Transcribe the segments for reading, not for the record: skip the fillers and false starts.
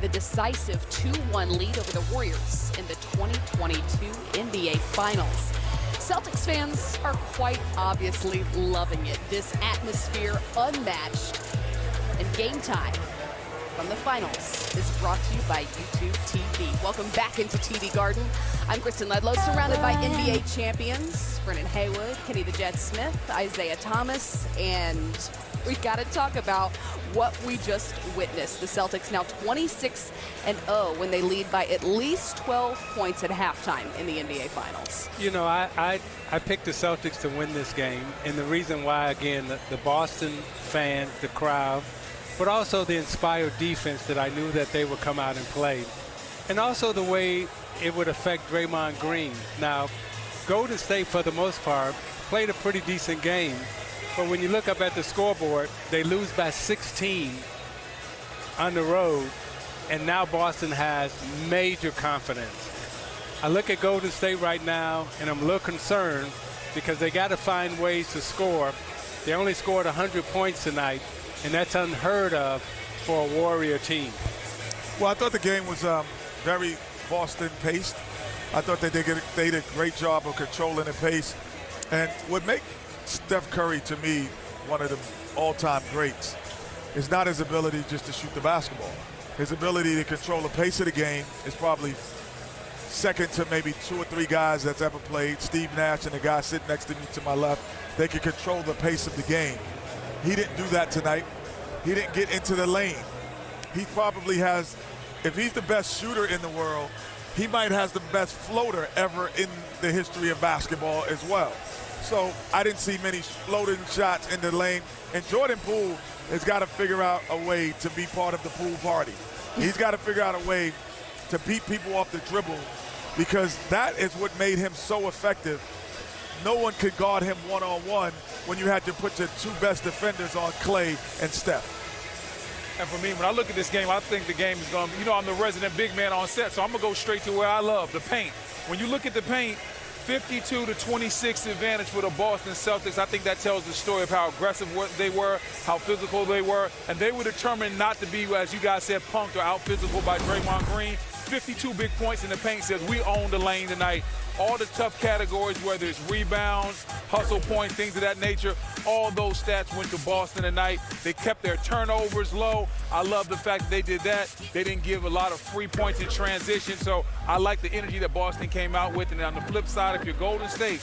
the decisive 2-1 lead over the Warriors in the 2022 NBA Finals. Celtics fans are quite obviously loving it. This atmosphere unmatched. And Game Time from the finals is brought to you by YouTube TV. Welcome back into TD Garden. I'm Kristen Ledlow, surrounded by NBA champions, Brennan Haywood, Kenny the Jet Smith, Isaiah Thomas, and we've got to talk about what we just witnessed. The Celtics now 26-0 when they lead by at least 12 points at halftime in the NBA Finals. You know, I picked the Celtics to win this game, and the reason why, again, the Boston fans, the crowd, but also the inspired defense that I knew that they would come out and play, and also the way it would affect Draymond Green. Now, Golden State, for the most part, played a pretty decent game, but when you look up at the scoreboard, they lose by 16 on the road, and now Boston has major confidence. I look at Golden State right now, and I'm a little concerned because they got to find ways to score. They only scored 100 points tonight, and that's unheard of for a Warrior team. Well, I thought the game was very Boston-paced. I thought they did a great job of controlling the pace. And what makes Steph Curry, to me, one of the all-time greats is not his ability just to shoot the basketball. His ability to control the pace of the game is probably second to maybe 2 or 3 guys that's ever played. Steve Nash and the guy sitting next to me to my left, they can control the pace of the game. He didn't do that tonight. He didn't get into the lane. He probably has, if he's the best shooter in the world, he might have the best floater ever in the history of basketball as well. So I didn't see many floating shots in the lane. And Jordan Poole has got to figure out a way to be part of the pool party. He's got to figure out a way to beat people off the dribble, because that is what made him so effective. No one could guard him one-on-one when you had to put your 2 best defenders on Clay and Steph. And for me, when I look at this game, I think the game is going to, you know, I'm the resident big man on set, so I'm going to go straight to where I love, the paint. When you look at the paint, 52-26 advantage for the Boston Celtics. I think that tells the story of how aggressive they were, how physical they were, and they were determined not to be, as you guys said, punked or out-physical by Draymond Green. 52 big points in the paint says we own the lane tonight. All the tough categories, whether it's rebounds, hustle points, things of that nature, all those stats went to Boston tonight. They kept their turnovers low. I love the fact that they did that. They didn't give a lot of free points in transition, so I like the energy that Boston came out with. And on the flip side, if you're Golden State,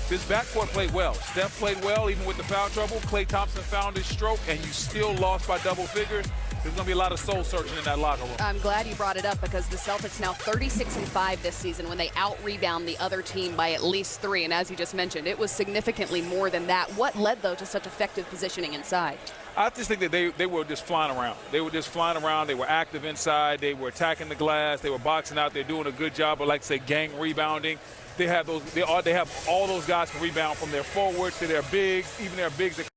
this backcourt played well. Steph played well, even with the foul trouble. Klay Thompson found his stroke, and you still lost by double figures. There's going to be a lot of soul-searching in that locker room. I'm glad you brought it up, because the Celtics now 36-5 this season when they out-rebound the other team by at least 3. And as you just mentioned, it was significantly more than that. What led, though, to such effective positioning inside? I just think that they were just flying around. They were just flying around. They were active inside. They were attacking the glass. They were boxing out. They're doing a good job of, like, say, gang rebounding. They have those. They have all those guys to rebound, from their forwards to their bigs, even their bigs that.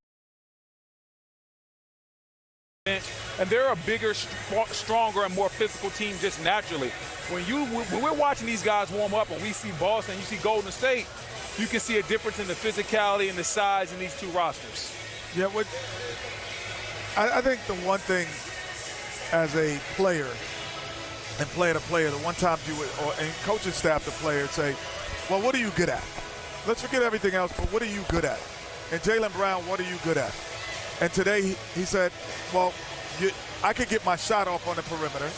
And they're a bigger, stronger, and more physical team just naturally. When we're watching these guys warm up and we see Boston, you see Golden State, you can see a difference in the physicality and the size in these 2 rosters. Yeah, I think the one thing as a player and player to player, the one time you would, and coaching staff to player, say, well, what are you good at? Let's forget everything else, but what are you good at? And Jaylen Brown, what are you good at? And today he said, well, I could get my shot off on the perimeter,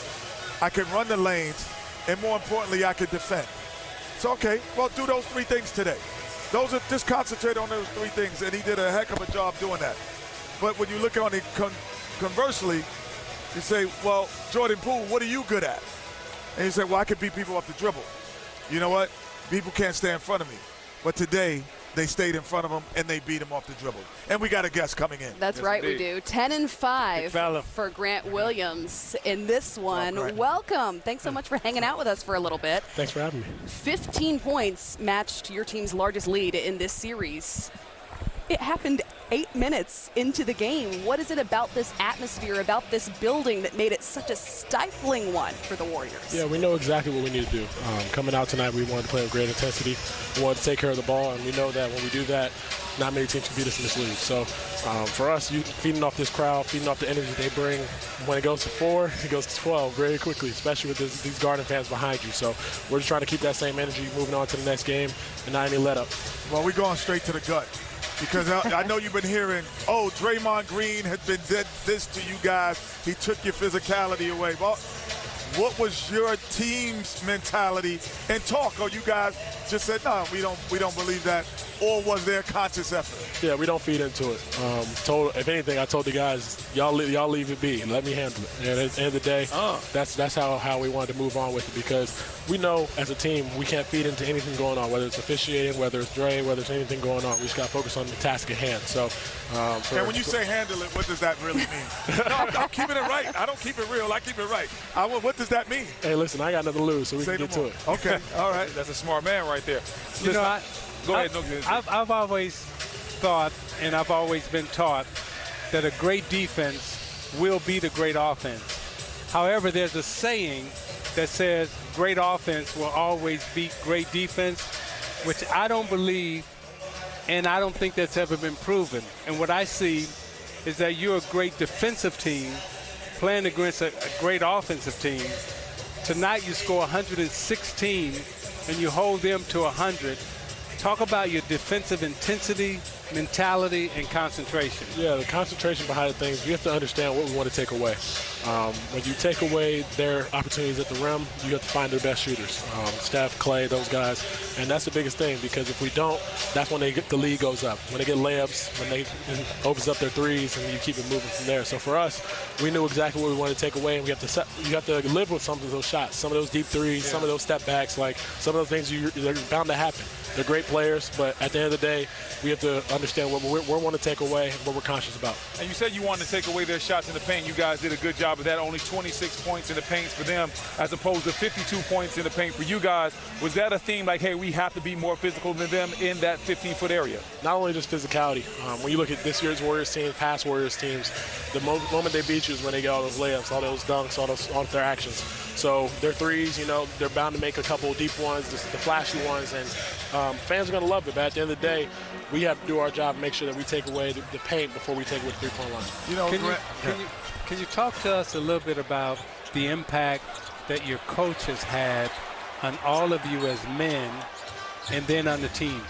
I can run the lanes, and more importantly, I could defend. So, okay, well, do those 3 things today. Just concentrate on those 3 things, and he did a heck of a job doing that. But when you look on it conversely, you say, well, Jordan Poole, what are you good at? And you say, well, I can beat people off the dribble. You know what? People can't stay in front of me. But today, they stayed in front of him, and they beat him off the dribble. And we got a guest coming in. That's yes, right, indeed. We do. 10-5 for Grant Williams in this one. Welcome. Thanks so much for hanging out with us for a little bit. Thanks for having me. 15 points matched your team's largest lead in this series. It happened 8 minutes into the game. What is it about this atmosphere, about this building that made it such a stifling one for the Warriors? Yeah, we know exactly what we need to do. Coming out tonight, we wanted to play with great intensity. We wanted to take care of the ball, and we know that when we do that, not many teams can beat us in this league. So for us, feeding off this crowd, feeding off the energy they bring, when it goes to 4, it goes to 12 very quickly, especially with these Garden fans behind you. So we're just trying to keep that same energy moving on to the next game and not any let up. Well, we're going straight to the gut. Because I know you've been hearing, oh, Draymond Green had been did this to you guys. He took your physicality away. Well, what was your team's mentality and talk? Or you guys just said, no, we don't believe that? Or was there a conscious effort? Yeah, we don't feed into it. If anything, I told the guys, y'all leave it be. Let me handle it. And at the end of the day, that's how we wanted to move on with it, because we know as a team we can't feed into anything going on, whether it's officiating, whether it's Dre, whether it's anything going on. We just got to focus on the task at hand. So, and when you say handle it, what does that really mean? No, I'm keeping it right. I don't keep it real. I keep it right. What does that mean? Hey, listen, I got nothing to lose, so we can get to it. Okay, all right. That's a smart man right there. You know, Go ahead. I've always thought, and I've always been taught, that a great defense will beat a great offense. However, there's a saying that says great offense will always beat great defense, which I don't believe, and I don't think that's ever been proven. And what I see is that you're a great defensive team playing against a great offensive team. Tonight you score 116 and you hold them to 100. Talk about your defensive intensity, mentality, and concentration. Yeah, the concentration behind things, we have to understand what we want to take away. When you take away their opportunities at the rim, you have to find their best shooters. Steph, Clay, those guys. And that's the biggest thing, because if we don't, that's when the lead goes up. When they get layups, when they opens up their threes, and you keep it moving from there. So for us, we knew exactly what we wanted to take away, and you have to live with some of those shots, some of those deep threes, some of those step backs, like some of those things they're bound to happen. They're great players, but at the end of the day, we have to understand what we want to take away and what we're conscious about. And you said you wanted to take away their shots in the paint. You guys did a good job of that. Only 26 points in the paint for them, as opposed to 52 points in the paint for you guys. Was that a theme like, hey, we have to be more physical than them in that 15-foot area? Not only just physicality. When you look at this year's Warriors team, past Warriors teams, the moment they beat you is when they get all those layups, all those dunks, all their actions. So their threes, they're bound to make a couple of deep ones, the flashy ones, and fans are going to love it. But at the end of the day, we have to do our job and make sure that we take away the paint before we take away the three-point line. Can you talk to us a little bit about the impact that your coach has had on all of you as men and then on the team?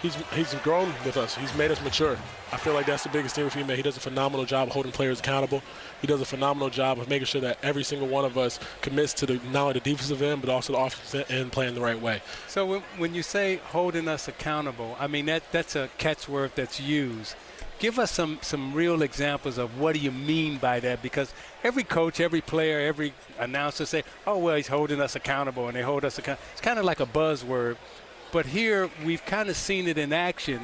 He's grown with us. He's made us mature. I feel like that's the biggest thing with him. He does a phenomenal job of holding players accountable. He does a phenomenal job of making sure that every single one of us commits to not only the defensive end, but also the offensive end, playing the right way. So when you say holding us accountable, I mean, that's a catchword that's used. Give us some real examples of what do you mean by that, because every coach, every player, every announcer say, oh, well, he's holding us accountable, and they hold us accountable. It's kind of like a buzzword. But here we've kind of seen it in action,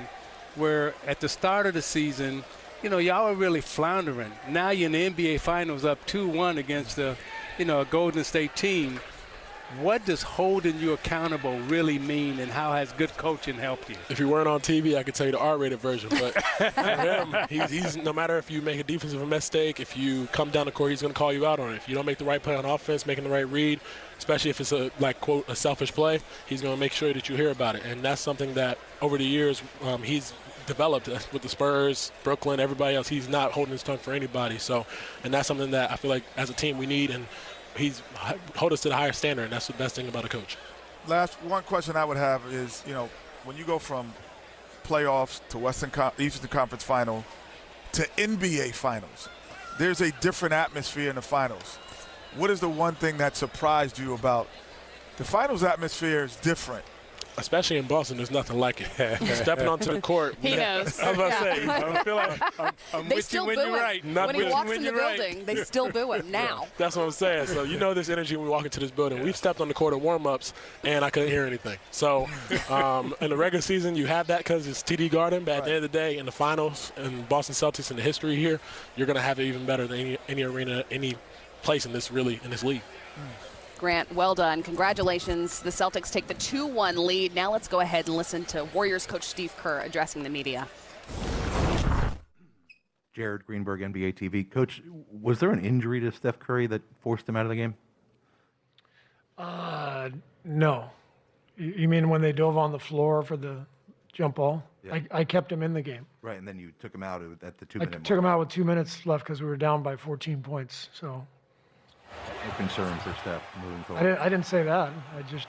where at the start of the season, y'all are really floundering. Now you're in the NBA Finals up 2-1 against a Golden State team. What does holding you accountable really mean, and how has good coaching helped you? If you weren't on TV, I could tell you the R-rated version. But for him, he's no matter if you make a defensive mistake, if you come down the court, he's going to call you out on it. If you don't make the right play on offense, making the right read, especially if it's quote, a selfish play, he's going to make sure that you hear about it. And that's something that over the years he's developed with the Spurs, Brooklyn, everybody else. He's not holding his tongue for anybody. So, and that's something that I feel like as a team we need, and he's hold us to the higher standard, and that's the best thing about a coach. Last one question I would have is, when you go from playoffs to Eastern Conference Final to NBA Finals, there's a different atmosphere in the finals. What is the one thing that surprised you about the finals atmosphere? Is different. Especially in Boston, there's nothing like it. Stepping onto the court. He knows. I was about to say, I feel like I'm they with still you when boo you're him. right. When he walks in the right. building, they still boo him now. That's what I'm saying. So this energy when we walk into this building. We've stepped on the court in warm-ups, and I couldn't hear anything. So in the regular season, you have that because it's TD Garden. But at the end of the day, in the finals, and Boston Celtics in the history here, you're going to have it even better than any arena, any place in this league. Grant, well done. Congratulations. The Celtics take the 2-1 lead. Now let's go ahead and listen to Warriors coach Steve Kerr addressing the media. Jared Greenberg, NBA TV. Coach, was there an injury to Steph Curry that forced him out of the game? No. You mean when they dove on the floor for the jump ball? Yeah. I kept him in the game. Right, and then you took him out at the I 2-minute mark. took him out with 2 minutes left because we were down by 14 points. So No concern for Steph moving forward. I didn't say that. I just